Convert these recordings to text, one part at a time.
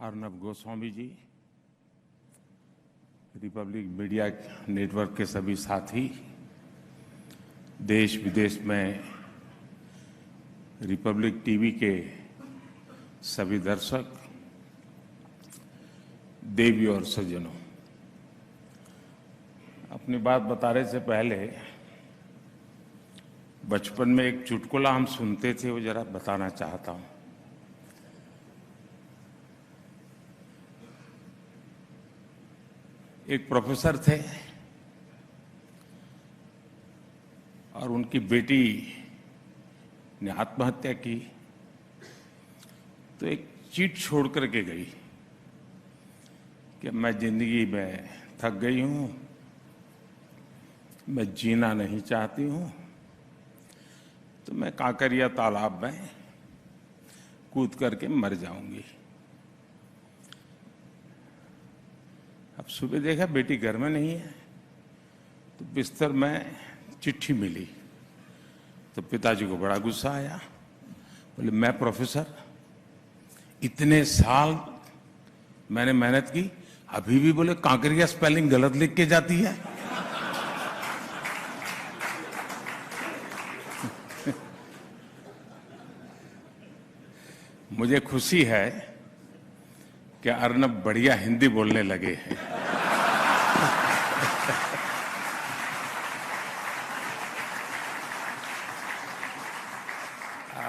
Arnab Goswami ji, Republic media network के सभी साथी, देश विदेश में रिपब्लिक टीवी के सभी दर्शक, देवी और सज्जनों, अपनी बात बताने से पहले बचपन में एक चुटकुला हम सुनते थे, वो जरा बताना चाहता हूं। एक प्रोफेसर थे और उनकी बेटी ने आत्महत्या की, तो एक चिट छोड़ करके गई कि मैं जिंदगी में थक गई हूं, मैं जीना नहीं चाहती हूं, तो मैं कांकरिया तालाब में कूद करके मर जाऊंगी। अब सुबह देखा बेटी घर में नहीं है, तो बिस्तर में चिट्ठी मिली, तो पिताजी को बड़ा गुस्सा आया। बोले, मैं प्रोफेसर, इतने साल मैंने मेहनत की, अभी भी बोले कांकरिया स्पेलिंग गलत लिख के जाती है। मुझे खुशी है कि अर्नब बढ़िया हिंदी बोलने लगे हैं।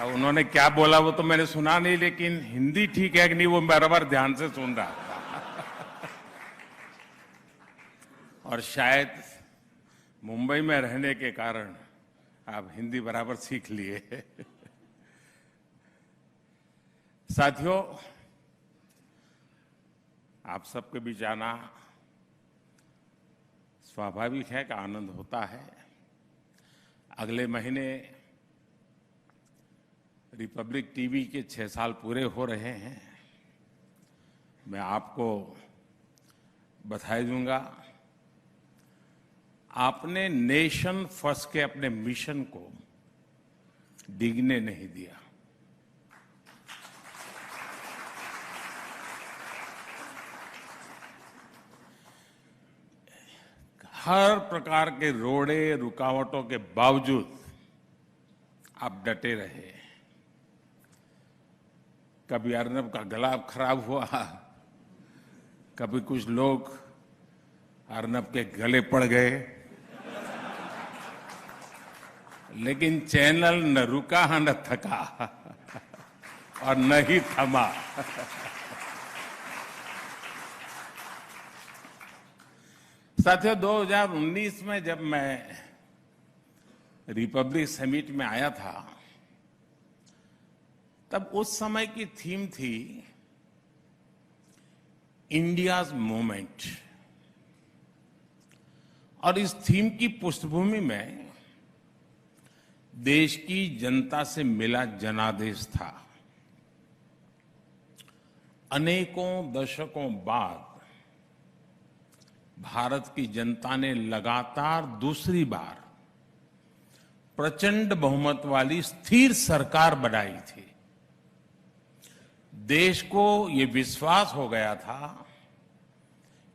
उन्होंने क्या बोला वो तो मैंने सुना नहीं, लेकिन हिंदी ठीक है कि नहीं वो बराबर ध्यान से सुन रहा था। और शायद मुंबई में रहने के कारण आप हिंदी बराबर सीख लिए। साथियों, आप सबके बीच आना स्वाभाविक है कि आनंद होता है। अगले महीने रिपब्लिक टीवी के 6 साल पूरे हो रहे हैं। मैं आपको बधाई दूंगा। आपने नेशन फर्स्ट के अपने मिशन को डिगने नहीं दिया। हर प्रकार के रोड़े रुकावटों के बावजूद आप डटे रहे। कभी अर्नब का गला खराब हुआ, कभी कुछ लोग अर्नब के गले पड़ गए, लेकिन चैनल न रुका न थका और न ही थमा। साथियों, 2019 में जब मैं रिपब्लिक समिट में आया था, तब उस समय की थीम थी इंडियाज मूवमेंट, और इस थीम की पृष्ठभूमि में देश की जनता से मिला जनादेश था। अनेकों दशकों बाद भारत की जनता ने लगातार दूसरी बार प्रचंड बहुमत वाली स्थिर सरकार बनाई थी। देश को ये विश्वास हो गया था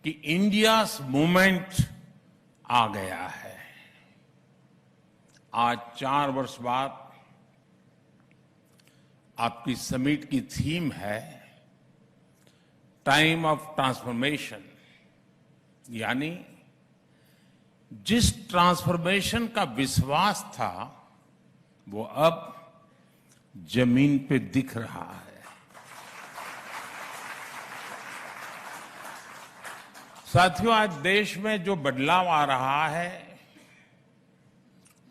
कि इंडियाज मूवमेंट आ गया है। आज 4 वर्ष बाद आपकी समिट की थीम है टाइम ऑफ ट्रांसफॉर्मेशन, यानी जिस ट्रांसफॉर्मेशन का विश्वास था वो अब जमीन पे दिख रहा है। साथियों, आज देश में जो बदलाव आ रहा है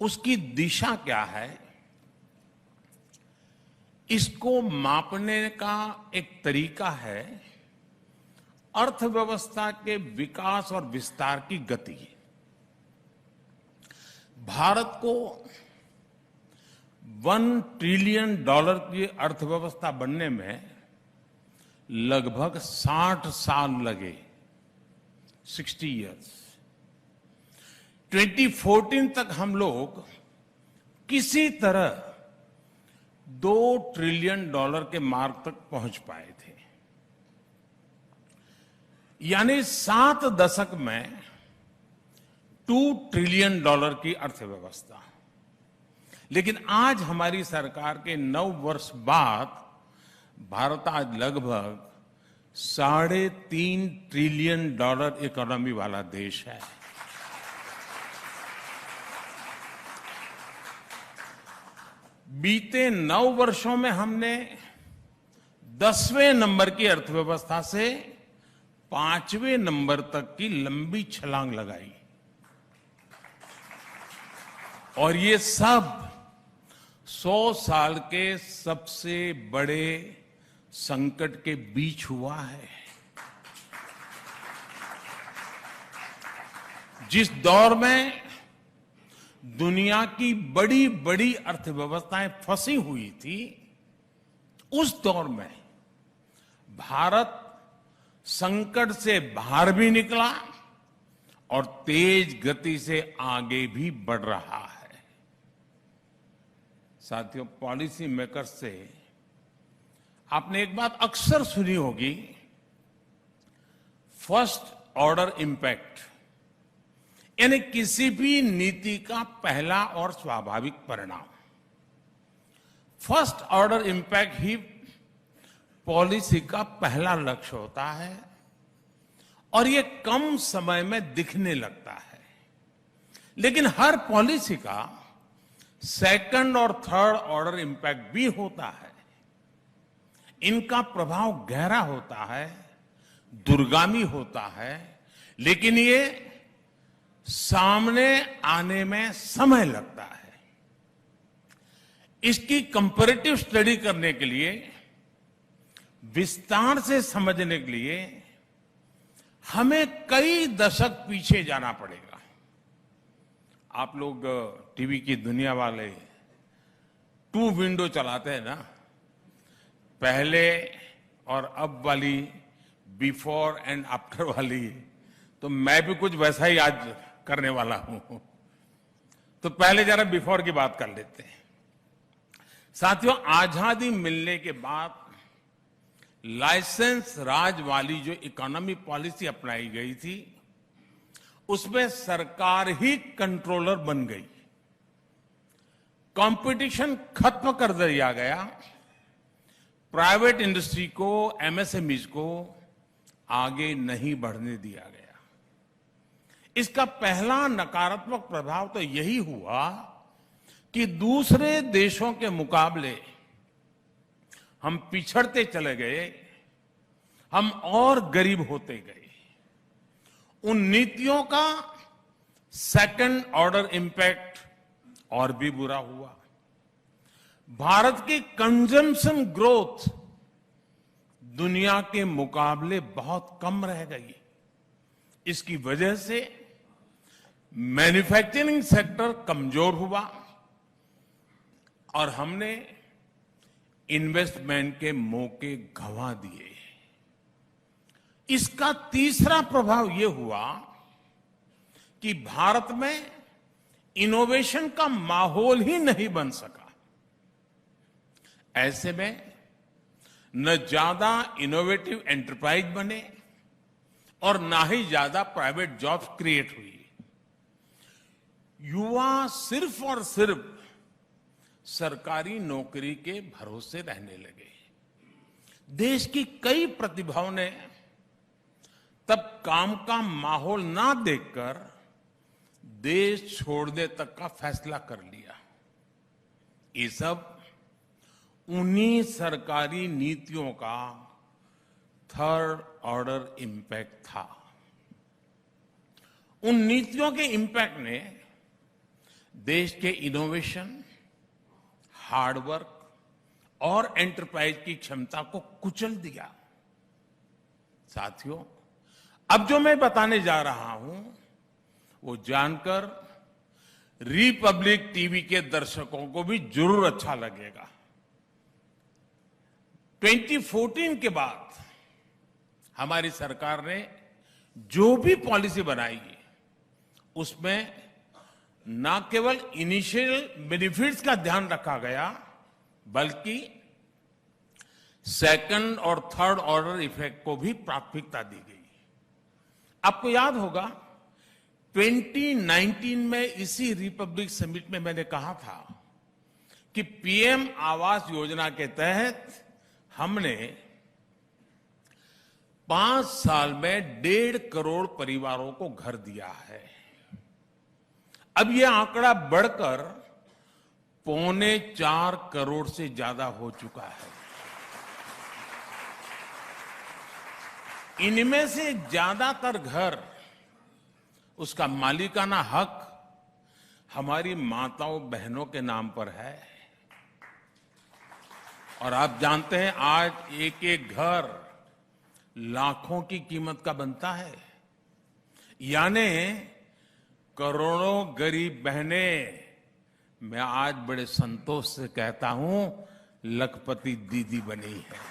उसकी दिशा क्या है, इसको मापने का एक तरीका है अर्थव्यवस्था के विकास और विस्तार की गति। भारत को $1 ट्रिलियन की अर्थव्यवस्था बनने में लगभग 60 साल लगे, 60 इयर्स। 2014 तक हम लोग किसी तरह $2 ट्रिलियन के मार्क तक पहुंच पाए थे। यानी 7 दशक में $2 ट्रिलियन की अर्थव्यवस्था। लेकिन आज हमारी सरकार के 9 वर्ष बाद भारत आज लगभग $3.5 ट्रिलियन इकोनॉमी वाला देश है। बीते 9 वर्षों में हमने 10वें नंबर की अर्थव्यवस्था से 5वें नंबर तक की लंबी छलांग लगाई, और ये सब 100 साल के सबसे बड़े संकट के बीच हुआ है। जिस दौर में दुनिया की बड़ी बड़ी अर्थव्यवस्थाएं फंसी हुई थी, उस दौर में भारत संकट से बाहर भी निकला और तेज गति से आगे भी बढ़ रहा है। साथियों, पॉलिसी मेकर्स से आपने एक बात अक्सर सुनी होगी, फर्स्ट ऑर्डर इंपैक्ट, यानी किसी भी नीति का पहला और स्वाभाविक परिणाम। फर्स्ट ऑर्डर इंपैक्ट ही पॉलिसी का पहला लक्ष्य होता है, और ये कम समय में दिखने लगता है। लेकिन हर पॉलिसी का सेकंड और थर्ड ऑर्डर इंपैक्ट भी होता है। इनका प्रभाव गहरा होता है, दूरगामी होता है, लेकिन ये सामने आने में समय लगता है। इसकी कंपैरेटिव स्टडी करने के लिए, विस्तार से समझने के लिए हमें कई दशक पीछे जाना पड़ेगा। आप लोग टीवी की दुनिया वाले 2 विंडो चलाते हैं ना, पहले और अब वाली, बिफोर एंड आफ्टर वाली, तो मैं भी कुछ वैसा ही आज करने वाला हूं। तो पहले जरा बिफोर की बात कर लेते हैं। साथियों, आजादी मिलने के बाद लाइसेंस राज वाली जो इकोनॉमी पॉलिसी अपनाई गई थी, उसमें सरकार ही कंट्रोलर बन गई। कंपटीशन खत्म कर दिया गया। प्राइवेट इंडस्ट्री को, एमएसएमईज को आगे नहीं बढ़ने दिया गया। इसका पहला नकारात्मक प्रभाव तो यही हुआ कि दूसरे देशों के मुकाबले हम पिछड़ते चले गए, हम और गरीब होते गए। उन नीतियों का सेकंड ऑर्डर इंपैक्ट और भी बुरा हुआ। भारत की कंजम्पशन ग्रोथ दुनिया के मुकाबले बहुत कम रह गई। इसकी वजह से मैन्युफैक्चरिंग सेक्टर कमजोर हुआ और हमने इन्वेस्टमेंट के मौके गंवा दिए। इसका तीसरा प्रभाव यह हुआ कि भारत में इनोवेशन का माहौल ही नहीं बन सका। ऐसे में न ज्यादा इनोवेटिव एंटरप्राइज बने और ना ही ज्यादा प्राइवेट जॉब्स क्रिएट हुई। युवा सिर्फ और सिर्फ सरकारी नौकरी के भरोसे रहने लगे। देश की कई प्रतिभाओं ने तब काम का माहौल ना देखकर देश छोड़ने तक का फैसला कर लिया। ये सब उन्हीं सरकारी नीतियों का थर्ड ऑर्डर इंपैक्ट था। उन नीतियों के इंपैक्ट ने देश के इनोवेशन, हार्डवर्क और एंटरप्राइज की क्षमता को कुचल दिया। साथियों, अब जो मैं बताने जा रहा हूं वो जानकर रिपब्लिक टीवी के दर्शकों को भी जरूर अच्छा लगेगा। 2014 के बाद हमारी सरकार ने जो भी पॉलिसी बनाई है उसमें न केवल इनिशियल बेनिफिट्स का ध्यान रखा गया, बल्कि सेकंड और थर्ड ऑर्डर इफेक्ट को भी प्राथमिकता दी गई। आपको याद होगा 2019 में इसी रिपब्लिक समिट में मैंने कहा था कि पीएम आवास योजना के तहत हमने 5 साल में 1.5 करोड़ परिवारों को घर दिया है। अब यह आंकड़ा बढ़कर 3.25 करोड़ से ज्यादा हो चुका है। इनमें से ज्यादातर घर, उसका मालिकाना हक हमारी माताओं बहनों के नाम पर है। और आप जानते हैं आज एक एक घर लाखों की कीमत का बनता है, यानी करोड़ों गरीब बहनें, मैं आज बड़े संतोष से कहता हूं, लखपति दीदी बनी है।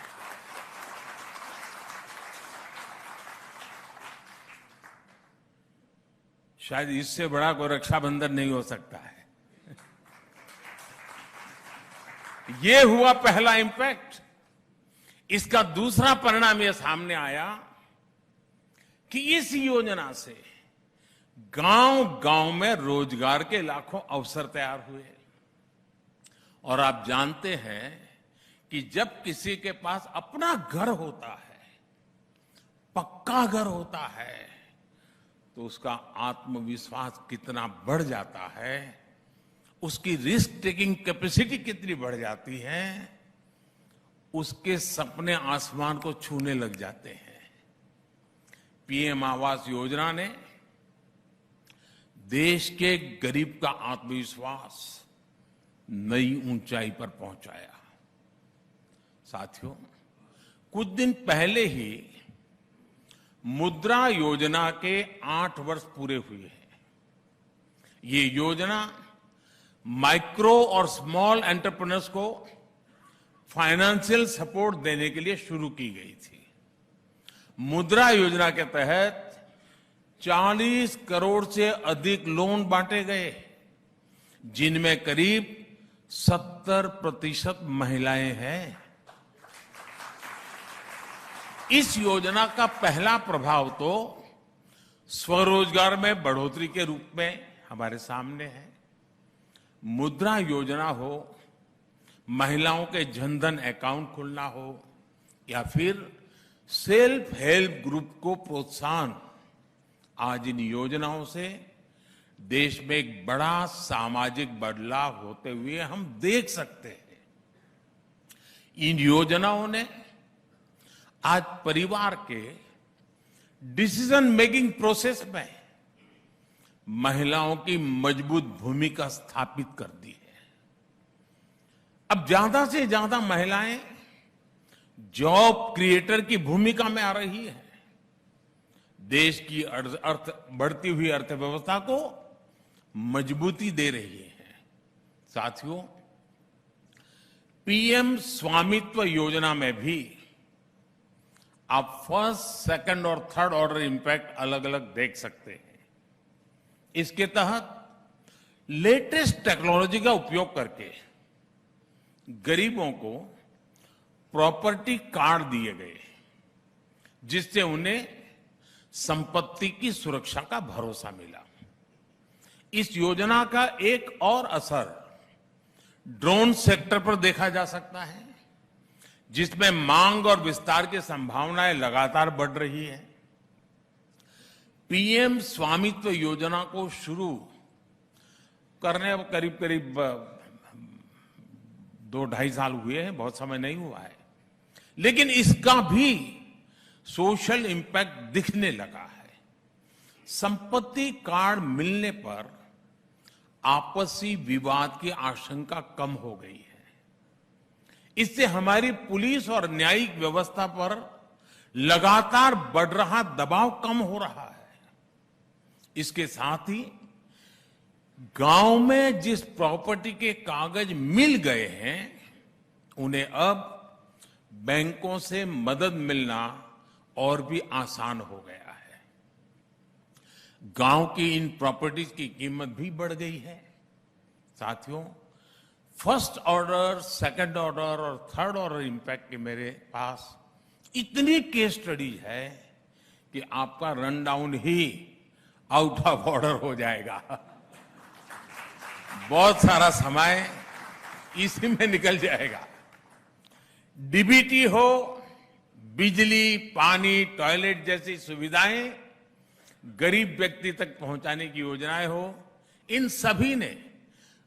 शायद इससे बड़ा कोई रक्षाबंधन नहीं हो सकता है। ये हुआ पहला इंपैक्ट। इसका दूसरा परिणाम यह सामने आया कि इस योजना से गांव-गांव में रोजगार के लाखों अवसर तैयार हुए। और आप जानते हैं कि जब किसी के पास अपना घर होता है, पक्का घर होता है, तो उसका आत्मविश्वास कितना बढ़ जाता है, उसकी रिस्क टेकिंग कैपेसिटी कितनी बढ़ जाती है, उसके सपने आसमान को छूने लग जाते हैं। पीएम आवास योजना ने देश के गरीब का आत्मविश्वास नई ऊंचाई पर पहुंचाया। साथियों, कुछ दिन पहले ही मुद्रा योजना के 8 वर्ष पूरे हुए हैं। ये योजना माइक्रो और स्मॉल एंटरप्रेन्योर्स को फाइनेंशियल सपोर्ट देने के लिए शुरू की गई थी। मुद्रा योजना के तहत 40 करोड़ से अधिक लोन बांटे गए, जिनमें करीब 70% महिलाएं हैं। इस योजना का पहला प्रभाव तो स्वरोजगार में बढ़ोतरी के रूप में हमारे सामने है। मुद्रा योजना हो, महिलाओं के जनधन अकाउंट खुलना हो, या फिर सेल्फ हेल्प ग्रुप को प्रोत्साहन, आज इन योजनाओं से देश में एक बड़ा सामाजिक बदलाव होते हुए हम देख सकते हैं। इन योजनाओं ने आज परिवार के डिसीजन मेकिंग प्रोसेस में महिलाओं की मजबूत भूमिका स्थापित कर दी है। अब ज्यादा से ज्यादा महिलाएं जॉब क्रिएटर की भूमिका में आ रही है। देश की बढ़ती हुई अर्थव्यवस्था को मजबूती दे रही है। साथियों, पीएम स्वामित्व योजना में भी आप फर्स्ट, सेकंड और थर्ड ऑर्डर इंपैक्ट अलग अलग देख सकते हैं। इसके तहत लेटेस्ट टेक्नोलॉजी का उपयोग करके गरीबों को प्रॉपर्टी कार्ड दिए गए, जिससे उन्हें संपत्ति की सुरक्षा का भरोसा मिला। इस योजना का एक और असर ड्रोन सेक्टर पर देखा जा सकता है, जिसमें मांग और विस्तार की संभावनाएं लगातार बढ़ रही है। पीएम स्वामित्व योजना को शुरू करने करीब करीब 2-2.5 साल हुए हैं, बहुत समय नहीं हुआ है, लेकिन इसका भी सोशल इम्पैक्ट दिखने लगा है। संपत्ति कार्ड मिलने पर आपसी विवाद की आशंका कम हो गई है। इससे हमारी पुलिस और न्यायिक व्यवस्था पर लगातार बढ़ रहा दबाव कम हो रहा है। इसके साथ ही गांव में जिस प्रॉपर्टी के कागज मिल गए हैं, उन्हें अब बैंकों से मदद मिलना और भी आसान हो गया है। गांव की इन प्रॉपर्टीज की कीमत भी बढ़ गई है। साथियों, फर्स्ट ऑर्डर, सेकंड ऑर्डर और थर्ड ऑर्डर इंपैक्ट के मेरे पास इतनी केस स्टडी है कि आपका run down he out of order हो जाएगा। बहुत सारा समय इसी में निकल जाएगा। डीबीटी हो, बिजली, पानी, टॉयलेट जैसी सुविधाएं गरीब व्यक्ति तक पहुंचाने की योजनाएं हो, इन सभी ने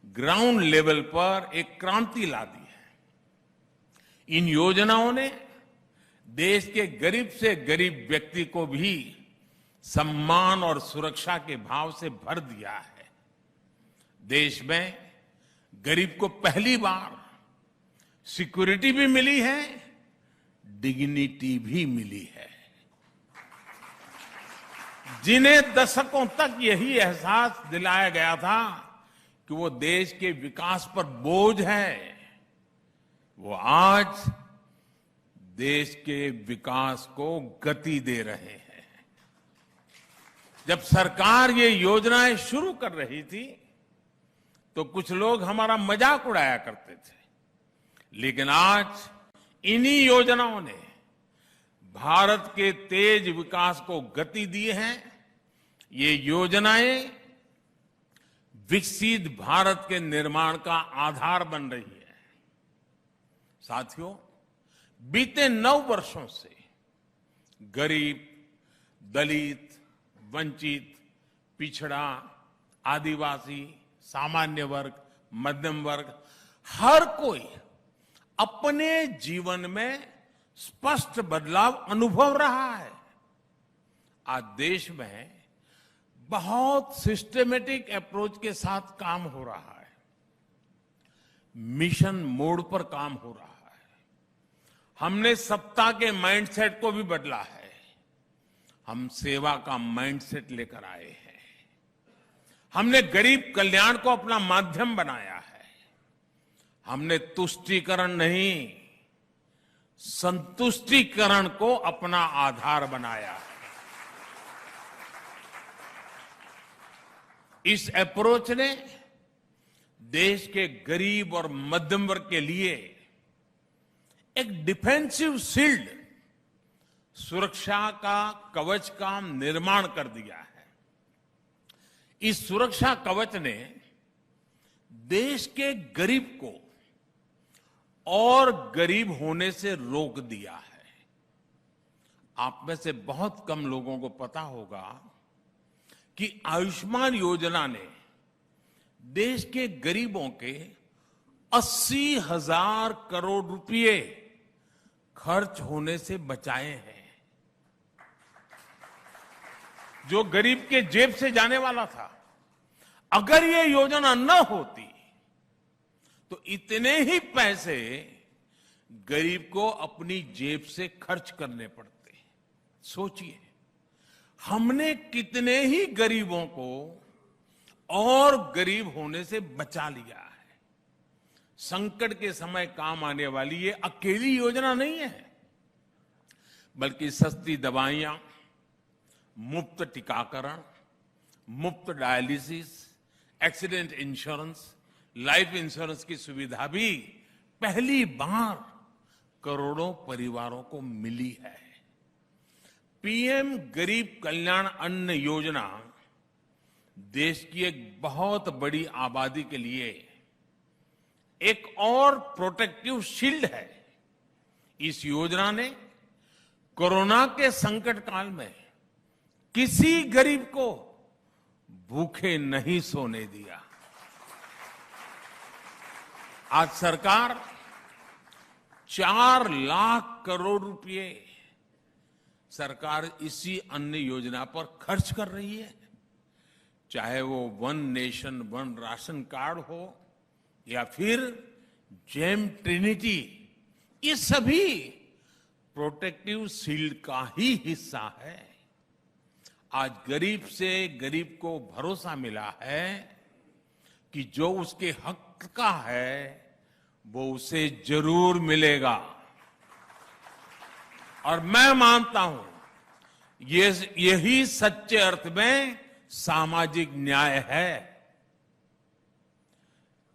ग्राउंड लेवल पर एक क्रांति ला दी है। इन योजनाओं ने देश के गरीब से गरीब व्यक्ति को भी सम्मान और सुरक्षा के भाव से भर दिया है। देश में गरीब को पहली बार सिक्योरिटी भी मिली है, डिग्निटी भी मिली है। जिन्हें दशकों तक यही एहसास दिलाया गया था कि वो देश के विकास पर बोझ है, वो आज देश के विकास को गति दे रहे हैं। जब सरकार ये योजनाएं शुरू कर रही थी तो कुछ लोग हमारा मजाक उड़ाया करते थे, लेकिन आज इन्हीं योजनाओं ने भारत के तेज विकास को गति दी है। ये योजनाएं विकसित भारत के निर्माण का आधार बन रही है। साथियों, बीते 9 वर्षों से गरीब, दलित, वंचित, पिछड़ा, आदिवासी, सामान्य वर्ग, मध्यम वर्ग, हर कोई अपने जीवन में स्पष्ट बदलाव अनुभव रहा है। आज देश में बहुत सिस्टमेटिक अप्रोच के साथ काम हो रहा है। मिशन मोड पर काम हो रहा है। हमने सत्ता के माइंडसेट को भी बदला है। हम सेवा का माइंडसेट लेकर आए हैं। हमने गरीब कल्याण को अपना माध्यम बनाया है। हमने तुष्टीकरण नहीं, संतुष्टीकरण को अपना आधार बनाया है। इस अप्रोच ने देश के गरीब और मध्यम वर्ग के लिए एक डिफेंसिव शील्ड, सुरक्षा का कवच का निर्माण कर दिया है। इस सुरक्षा कवच ने देश के गरीब को और गरीब होने से रोक दिया है। आप में से बहुत कम लोगों को पता होगा कि आयुष्मान योजना ने देश के गरीबों के 80,000 करोड़ रुपए खर्च होने से बचाए हैं। जो गरीब के जेब से जाने वाला था, अगर ये योजना न होती तो इतने ही पैसे गरीब को अपनी जेब से खर्च करने पड़ते। सोचिए, हमने कितने ही गरीबों को और गरीब होने से बचा लिया है। संकट के समय काम आने वाली ये अकेली योजना नहीं है, बल्कि सस्ती दवाइयां, मुफ्त टीकाकरण, मुफ्त dialysis, accident insurance, life insurance की सुविधा भी पहली बार करोड़ों परिवारों को मिली है। पीएम गरीब कल्याण अन्न योजना देश की एक बहुत बड़ी आबादी के लिए एक और प्रोटेक्टिव शील्ड है। इस योजना ने कोरोना के संकट काल में किसी गरीब को भूखे नहीं सोने दिया। आज सरकार 4 लाख करोड़ रुपए सरकार इसी अन्न योजना पर खर्च कर रही है। चाहे वो one nation one ration card हो या फिर जेम ट्रिनिटी, ये सभी प्रोटेक्टिव शील्ड का ही हिस्सा है। आज गरीब से गरीब को भरोसा मिला है कि जो उसके हक का है वो उसे जरूर मिलेगा। और मैं मानता हूं यही सच्चे अर्थ में सामाजिक न्याय है।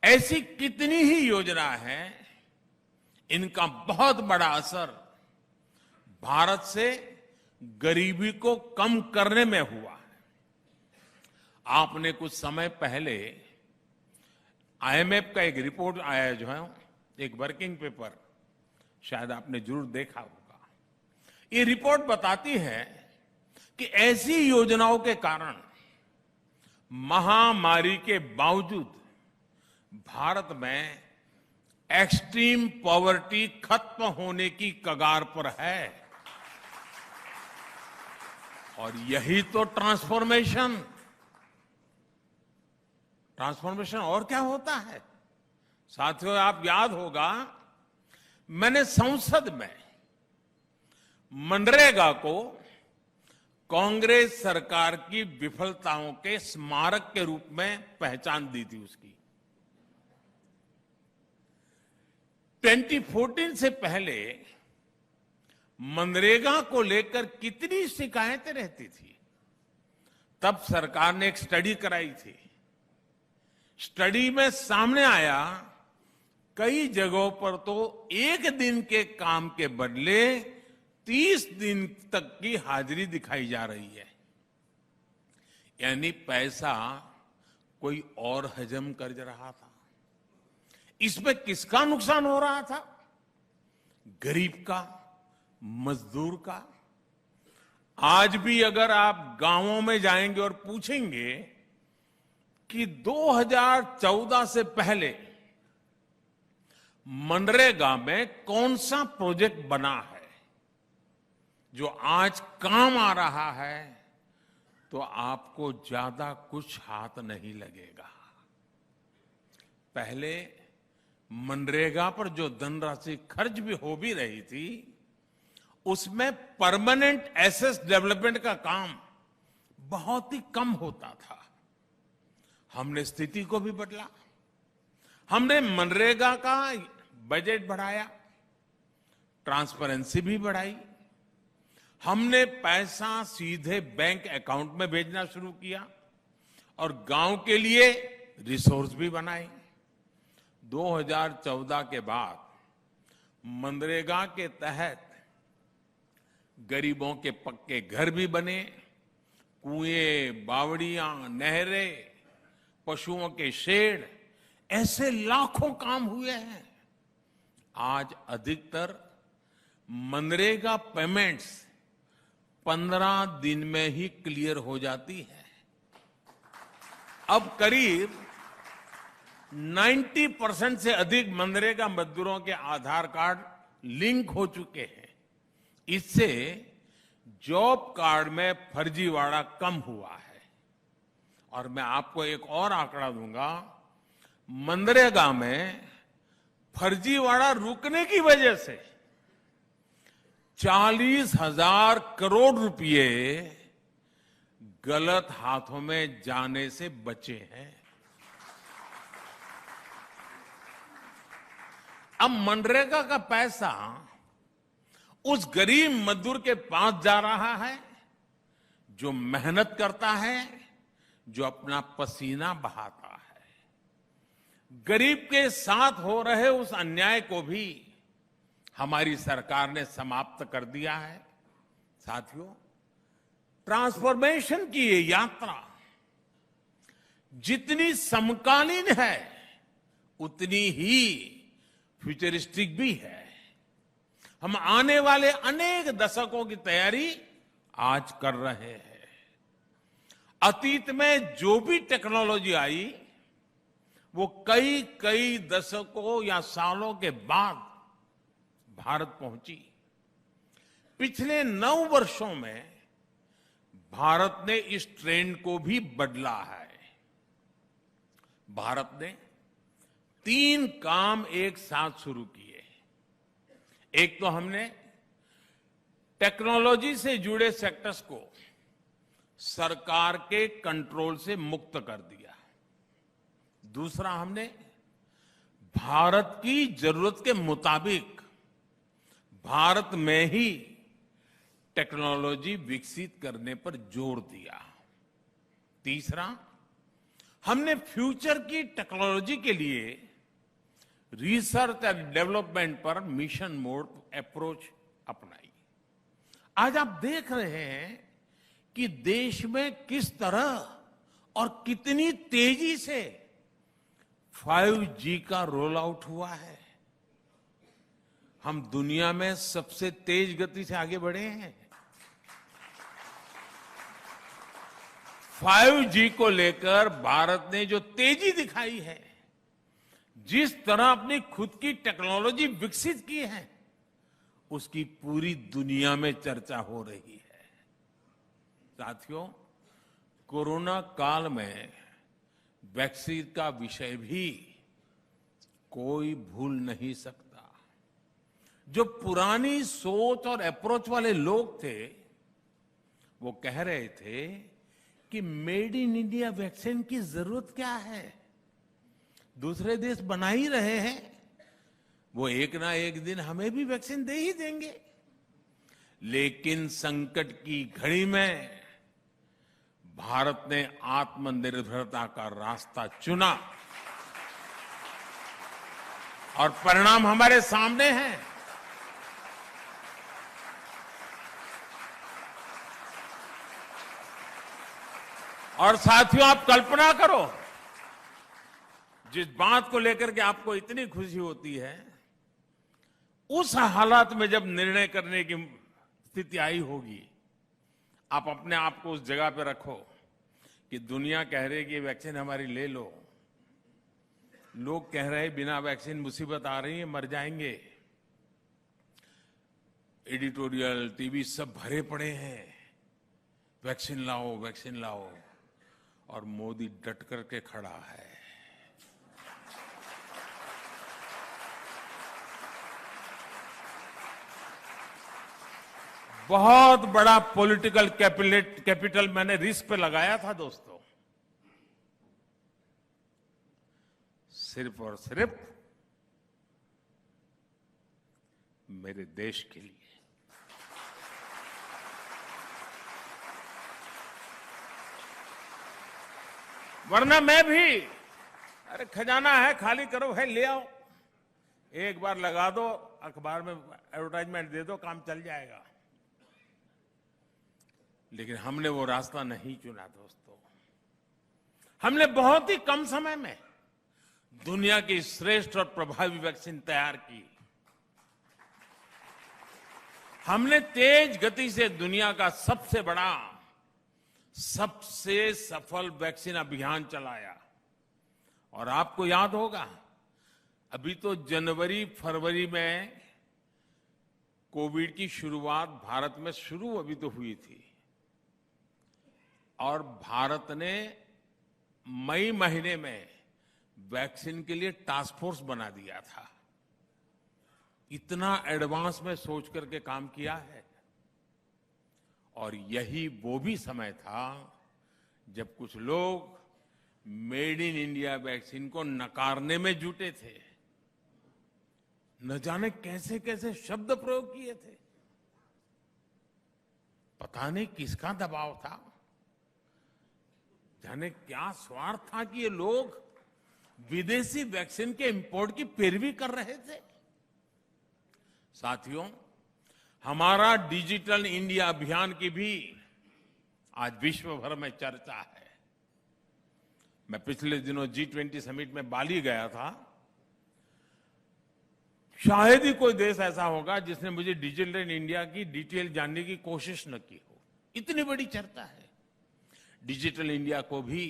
ऐसी कितनी ही योजना है, इनका बहुत बड़ा असर भारत से गरीबी को कम करने में हुआ है। आपने कुछ समय पहले आईएमएफ का एक रिपोर्ट आया जो है, एक वर्किंग पेपर, शायद आपने जरूर देखा होगा। ये रिपोर्ट बताती है कि ऐसी योजनाओं के कारण महामारी के बावजूद भारत में एक्सट्रीम पॉवर्टी खत्म होने की कगार पर है। और यही तो ट्रांसफॉर्मेशन और क्या होता है साथियों? आप याद होगा, मैंने संसद में मनरेगा को कांग्रेस सरकार की विफलताओं के स्मारक के रूप में पहचान दी थी उसकी। 2014 से पहले मनरेगा को लेकर कितनी शिकायतें रहती थी। तब सरकार ने एक स्टडी कराई थी। स्टडी में सामने आया, कई जगहों पर तो एक दिन के काम के बदले 30 दिन तक की हाजिरी दिखाई जा रही है। यानी पैसा कोई और हजम कर रहा था। इसमें किसका नुकसान हो रहा था? गरीब का, मजदूर का। आज भी अगर आप गांवों में जाएंगे और पूछेंगे कि 2014 से पहले मनरेगा में कौन सा प्रोजेक्ट बना है जो आज काम आ रहा है, तो आपको ज्यादा कुछ हाथ नहीं लगेगा। पहले मनरेगा पर जो धनराशि खर्च भी हो भी रही थी, उसमें परमानेंट एसेट डेवलपमेंट का काम बहुत ही कम होता था। हमने स्थिति को भी बदला। हमने मनरेगा का बजट बढ़ाया, ट्रांसपेरेंसी भी बढ़ाई। हमने पैसा सीधे बैंक अकाउंट में भेजना शुरू किया और गांव के लिए रिसोर्स भी बनाए। 2014 के बाद मनरेगा के तहत गरीबों के पक्के घर भी बने, कुएं, बावड़ियां, नहरें, पशुओं के शेड, ऐसे लाखों काम हुए हैं। आज अधिकतर मनरेगा पेमेंट्स 15 दिन में ही क्लियर हो जाती है। अब करीब 90% से अधिक मनरेगा मजदूरों के आधार कार्ड लिंक हो चुके हैं। इससे जॉब कार्ड में फर्जीवाड़ा कम हुआ है। और मैं आपको एक और आंकड़ा दूंगा, मनरेगा में फर्जीवाड़ा रुकने की वजह से 40,000 करोड़ रुपए गलत हाथों में जाने से बचे हैं। अब मनरेगा का पैसा उस गरीब मजदूर के पास जा रहा है जो मेहनत करता है, जो अपना पसीना बहाता है। गरीब के साथ हो रहे उस अन्याय को भी हमारी सरकार ने समाप्त कर दिया है। साथियों, ट्रांसफॉर्मेशन की ये यात्रा जितनी समकालीन है उतनी ही फ्यूचरिस्टिक भी है। हम आने वाले अनेक दशकों की तैयारी आज कर रहे हैं। अतीत में जो भी टेक्नोलॉजी आई वो कई दशकों या सालों के बाद भारत पहुंची। पिछले 9 वर्षों में भारत ने इस ट्रेंड को भी बदला है। भारत ने 3 काम एक साथ शुरू किए। एक तो हमने टेक्नोलॉजी से जुड़े सेक्टर्स को सरकार के कंट्रोल से मुक्त कर दिया। दूसरा, हमने भारत की जरूरत के मुताबिक भारत में ही टेक्नोलॉजी विकसित करने पर जोर दिया। तीसरा, हमने फ्यूचर की टेक्नोलॉजी के लिए रिसर्च एंड डेवलपमेंट पर मिशन मोड अप्रोच अपनाई। आज आप देख रहे हैं कि देश में किस तरह और कितनी तेजी से 5G का रोल आउट हुआ है। हम दुनिया में सबसे तेज गति से आगे बढ़े हैं। 5G को लेकर भारत ने जो तेजी दिखाई है, जिस तरह अपनी खुद की टेक्नोलॉजी विकसित की है, उसकी पूरी दुनिया में चर्चा हो रही है। साथियों, कोरोना काल में वैक्सीन का विषय भी कोई भूल नहीं सकता। जो पुरानी सोच और अप्रोच वाले लोग थे, वो कह रहे थे कि मेड इन इंडिया वैक्सीन की जरूरत क्या है, दूसरे देश बना ही रहे हैं, वो एक ना एक दिन हमें भी वैक्सीन दे ही देंगे। लेकिन संकट की घड़ी में भारत ने आत्मनिर्भरता का रास्ता चुना और परिणाम हमारे सामने हैं। और साथियों, आप कल्पना करो, जिस बात को लेकर के आपको इतनी खुशी होती है, उस हालात में जब निर्णय करने की स्थिति आई होगी, आप अपने आप को उस जगह पे रखो कि दुनिया कह रही है कि वैक्सीन हमारी ले लो, लोग कह रहे हैं बिना वैक्सीन मुसीबत आ रही है, मर जाएंगे, एडिटोरियल टीवी सब भरे पड़े हैं, वैक्सीन लाओ वैक्सीन लाओ, और मोदी डट करके खड़ा है। बहुत बड़ा पॉलिटिकल कैपिटल मैंने रिस्क पे लगाया था दोस्तों, सिर्फ और सिर्फ मेरे देश के लिए। वरना मैं भी, अरे खजाना है, खाली करो, है ले आओ, एक बार लगा दो, अखबार में एडवर्टाइजमेंट दे दो, काम चल जाएगा। लेकिन हमने वो रास्ता नहीं चुना दोस्तों। हमने बहुत ही कम समय में दुनिया की श्रेष्ठ और प्रभावी वैक्सीन तैयार की। हमने तेज गति से दुनिया का सबसे बड़ा, सबसे सफल वैक्सीन अभियान चलाया। और आपको याद होगा, अभी तो जनवरी फरवरी में कोविड की शुरुआत भारत में शुरू अभी तो हुई थी, और भारत ने मई महीने में वैक्सीन के लिए टास्क फोर्स बना दिया था। इतना एडवांस में सोच करके काम किया है। और यही वो भी समय था जब कुछ लोग मेड इन इंडिया वैक्सीन को नकारने में जुटे थे। न जाने कैसे कैसे शब्द प्रयोग किए थे, पता नहीं किसका दबाव था, जाने क्या स्वार्थ था कि ये लोग विदेशी वैक्सीन के इंपोर्ट की पैरवी कर रहे थे। साथियों, हमारा डिजिटल इंडिया अभियान की भी आज विश्व भर में चर्चा है। मैं पिछले दिनों G20 समिट में बाली गया था। शायद ही कोई देश ऐसा होगा जिसने मुझे डिजिटल इंडिया की डिटेल जानने की कोशिश न की हो, इतनी बड़ी चर्चा है। डिजिटल इंडिया को भी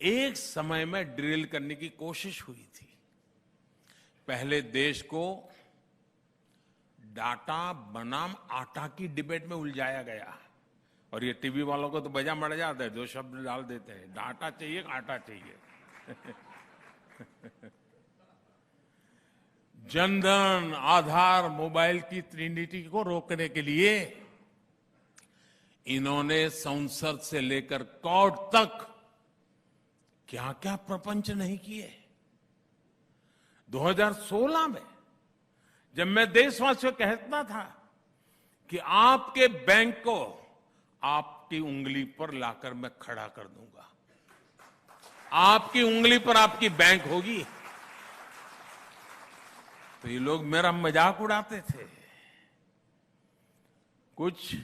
एक समय में ड्रिल करने की कोशिश हुई थी। पहले देश को डाटा बनाम आटा की डिबेट में उलझाया गया, और ये टीवी वालों को तो बजा मर जाता है, दो शब्द डाल देते हैं, डाटा चाहिए आटा चाहिए। जनधन, आधार, मोबाइल की ट्रिनिटी को रोकने के लिए इन्होंने संसद से लेकर कोर्ट तक क्या क्या प्रपंच नहीं किए। 2016 में जब मैं देशवासियों को कहता था कि आपके बैंक को आपकी उंगली पर लाकर मैं खड़ा कर दूंगा, आपकी उंगली पर आपकी बैंक होगी, तो ये लोग मेरा मजाक उड़ाते थे। कुछ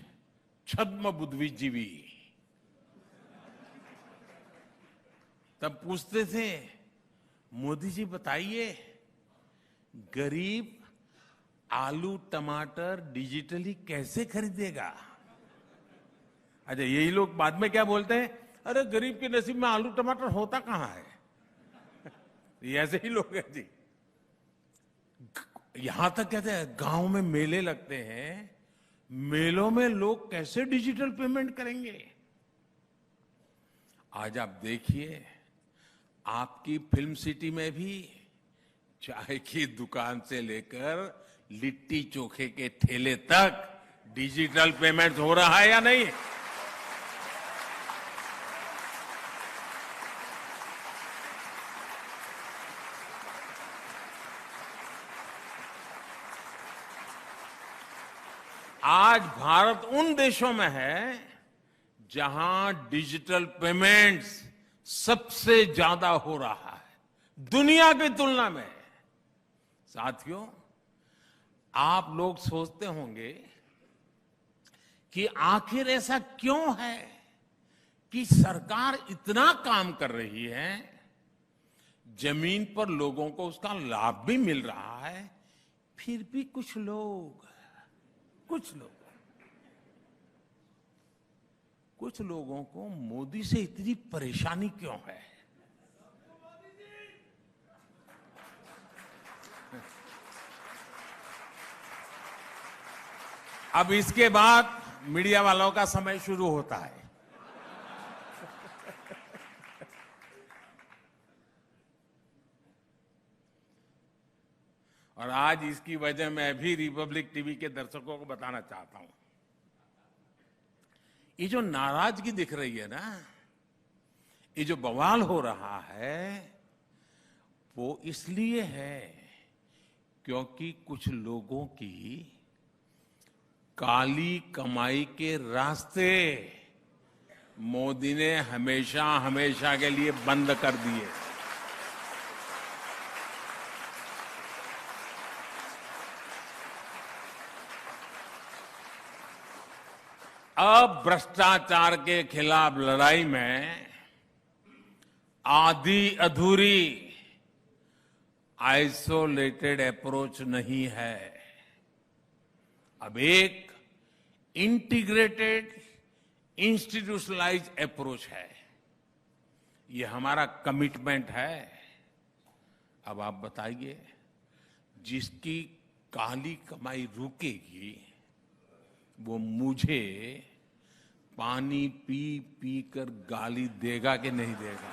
छद्म बुद्धिजीवी तब पूछते थे, मोदी जी बताइए, गरीब आलू टमाटर डिजिटली कैसे खरीदेगा? अच्छा, यही लोग बाद में क्या बोलते हैं, अरे गरीब के नसीब में आलू टमाटर होता कहां है? ये ऐसे ही लोग हैं जी। यहां तक कहते हैं गांव में मेले लगते हैं, मेलों में लोग कैसे डिजिटल पेमेंट करेंगे? आज आप देखिए, आपकी फिल्म सिटी में भी चाय की दुकान से लेकर लिट्टी चोखे के ठेले तक डिजिटल पेमेंट हो रहा है या नहीं? आज भारत उन देशों में है जहां डिजिटल पेमेंट्स सबसे ज्यादा हो रहा है दुनिया की तुलना में। साथियों, आप लोग सोचते होंगे कि आखिर ऐसा क्यों है कि सरकार इतना काम कर रही है, जमीन पर लोगों को उसका लाभ भी मिल रहा है, फिर भी कुछ लोगों को मोदी से इतनी परेशानी क्यों है? अब इसके बाद मीडिया वालों का समय शुरू होता है। और आज इसकी वजह मैं भी रिपब्लिक टीवी के दर्शकों को बताना चाहता हूं। ये जो नाराजगी दिख रही है ना, ये जो बवाल हो रहा है, वो इसलिए है क्योंकि कुछ लोगों की काली कमाई के रास्ते मोदी ने हमेशा हमेशा के लिए बंद कर दिए। अब भ्रष्टाचार के खिलाफ लड़ाई में आधी अधूरी आइसोलेटेड अप्रोच नहीं है, अब एक इंटीग्रेटेड इंस्टीट्यूशनलाइज अप्रोच है। ये हमारा कमिटमेंट है। अब आप बताइए, जिसकी काली कमाई रुकेगी वो मुझे पानी पी पी कर गाली देगा कि नहीं देगा?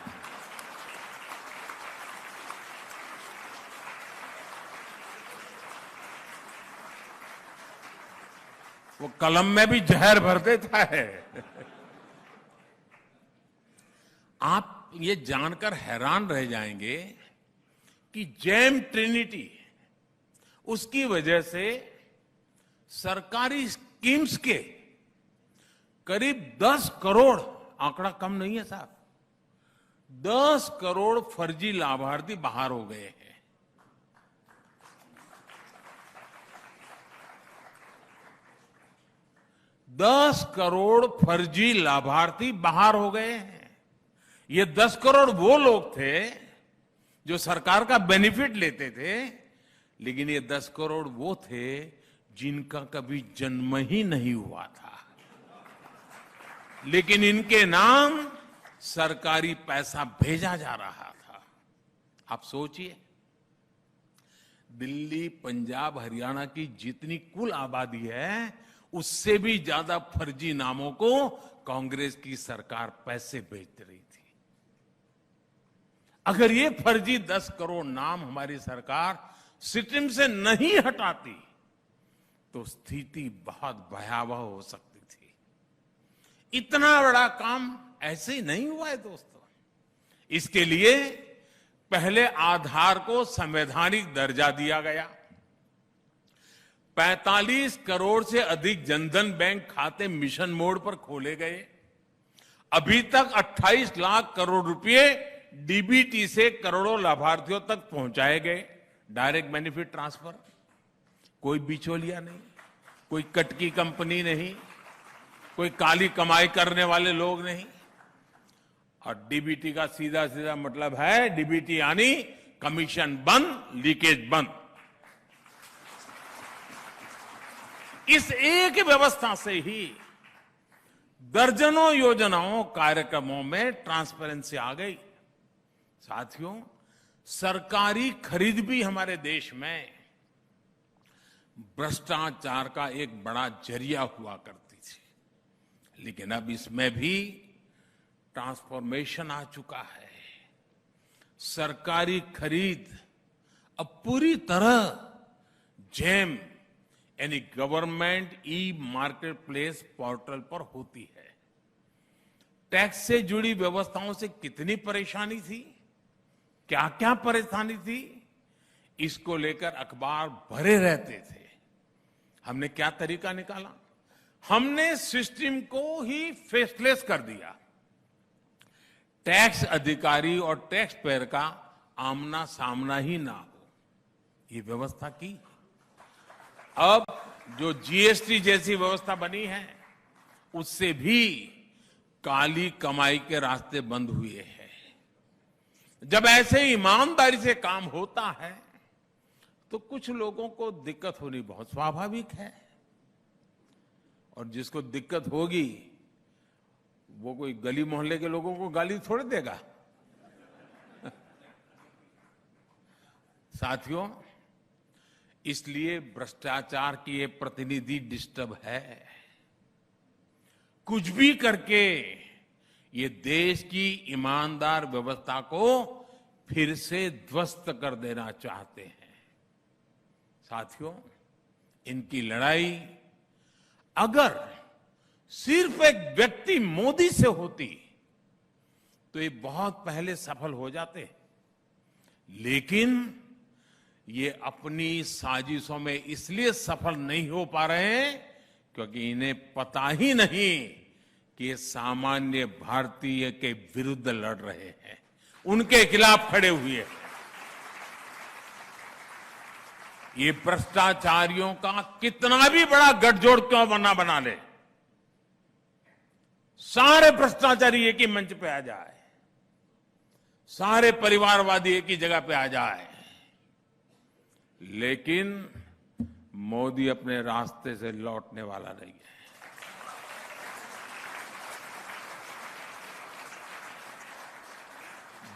वो कलम में भी जहर भर देता है। आप ये जानकर हैरान रह जाएंगे कि जेम ट्रिनिटी, उसकी वजह से सरकारी स्कीम्स के करीब 10 करोड़, आंकड़ा कम नहीं है साहब, 10 करोड़ फर्जी लाभार्थी बाहर हो गए हैं। 10 करोड़ फर्जी लाभार्थी बाहर हो गए हैं। ये 10 करोड़ वो लोग थे जो सरकार का बेनिफिट लेते थे, लेकिन ये 10 करोड़ वो थे जिनका कभी जन्म ही नहीं हुआ था, लेकिन इनके नाम सरकारी पैसा भेजा जा रहा था। आप सोचिए, दिल्ली, पंजाब, हरियाणा की जितनी कुल आबादी है, उससे भी ज्यादा फर्जी नामों को कांग्रेस की सरकार पैसे भेज रही थी। अगर ये फर्जी 10 करोड़ नाम हमारी सरकार सिस्टम से नहीं हटाती तो स्थिति बहुत भयावह हो सकती थी। इतना बड़ा काम ऐसे ही नहीं हुआ है दोस्तों। इसके लिए पहले आधार को संवैधानिक दर्जा दिया गया, 45 करोड़ से अधिक जनधन बैंक खाते मिशन मोड पर खोले गए, अभी तक 28 लाख करोड़ रुपए डीबीटी से करोड़ों लाभार्थियों तक पहुंचाए गए, डायरेक्ट बेनिफिट ट्रांसफर, कोई बिचौलिया नहीं। कोई कटकी कंपनी नहीं, कोई काली कमाई करने वाले लोग नहीं। और डीबीटी का सीधा सीधा मतलब है, डीबीटी यानी कमीशन बंद, लीकेज बंद। इस एक व्यवस्था से ही दर्जनों योजनाओं, कार्यक्रमों में ट्रांसपेरेंसी आ गई। साथियों, सरकारी खरीद भी हमारे देश में भ्रष्टाचार का एक बड़ा जरिया हुआ करती थी, लेकिन अब इसमें भी ट्रांसफॉर्मेशन आ चुका है। सरकारी खरीद अब पूरी तरह जेम यानी government e market place portal पर होती है। टैक्स से जुड़ी व्यवस्थाओं से कितनी परेशानी थी, क्या क्या परेशानी थी, इसको लेकर अखबार भरे रहते थे। हमने क्या तरीका निकाला? हमने सिस्टम को ही फेसलेस कर दिया। टैक्स अधिकारी और टैक्स पेयर का आमना सामना ही ना हो, ये व्यवस्था की। अब जो जीएसटी जैसी व्यवस्था बनी है, उससे भी काली कमाई के रास्ते बंद हुए हैं। जब ऐसे ईमानदारी से काम होता है तो कुछ लोगों को दिक्कत होनी बहुत स्वाभाविक है, और जिसको दिक्कत होगी वो कोई गली मोहल्ले के लोगों को गाली थोड़े देगा। साथियों, इसलिए भ्रष्टाचार की ये प्रतिनिधि डिस्टर्ब है। कुछ भी करके ये देश की ईमानदार व्यवस्था को फिर से ध्वस्त कर देना चाहते हैं। साथियों, इनकी लड़ाई अगर सिर्फ एक व्यक्ति मोदी से होती तो ये बहुत पहले सफल हो जाते, लेकिन ये अपनी साजिशों में इसलिए सफल नहीं हो पा रहे हैं क्योंकि इन्हें पता ही नहीं कि ये सामान्य भारतीय के विरुद्ध लड़ रहे हैं, उनके खिलाफ खड़े हुए हैं। ये भ्रष्टाचारियों का कितना भी बड़ा गठजोड़ क्यों बना ले, सारे भ्रष्टाचारी एक ही मंच पे आ जाए, सारे परिवारवादी एक ही जगह पे आ जाए, लेकिन मोदी अपने रास्ते से लौटने वाला नहीं है।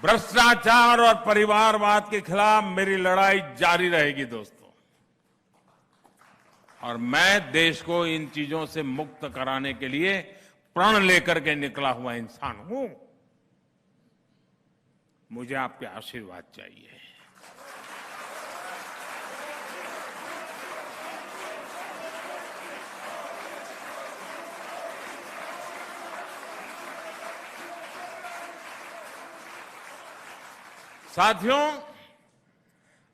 भ्रष्टाचार और परिवारवाद के खिलाफ मेरी लड़ाई जारी रहेगी दोस्तों, और मैं देश को इन चीजों से मुक्त कराने के लिए प्रण लेकर के निकला हुआ इंसान हूं। मुझे आपके आशीर्वाद चाहिए। साथियों,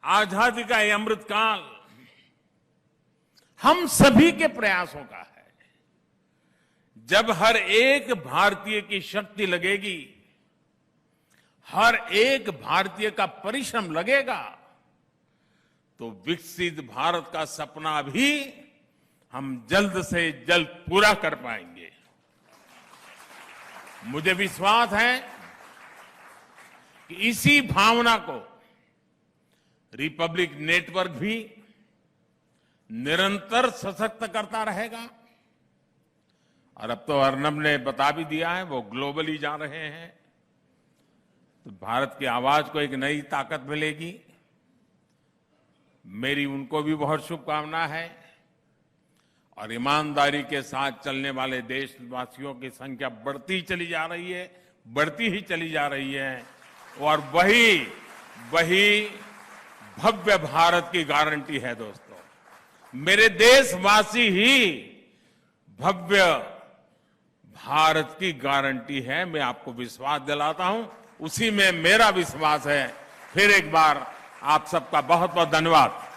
आजादी का ये अमृतकाल हम सभी के प्रयासों का है। जब हर एक भारतीय की शक्ति लगेगी, हर एक भारतीय का परिश्रम लगेगा, तो विकसित भारत का सपना भी हम जल्द से जल्द पूरा कर पाएंगे। मुझे विश्वास है कि इसी भावना को रिपब्लिक नेटवर्क भी निरंतर सशक्त करता रहेगा। और अब तो अर्नब ने बता भी दिया है, वो ग्लोबली जा रहे हैं, तो भारत की आवाज को एक नई ताकत मिलेगी। मेरी उनको भी बहुत शुभकामना है, और ईमानदारी के साथ चलने वाले देशवासियों की संख्या बढ़ती चली जा रही है, बढ़ती ही चली जा रही है, और वही भव्य भारत की गारंटी है दोस्तों। मेरे देशवासी ही भव्य भारत की गारंटी है, मैं आपको विश्वास दिलाता हूं, उसी में मेरा विश्वास है। फिर एक बार आप सबका बहुत बहुत धन्यवाद।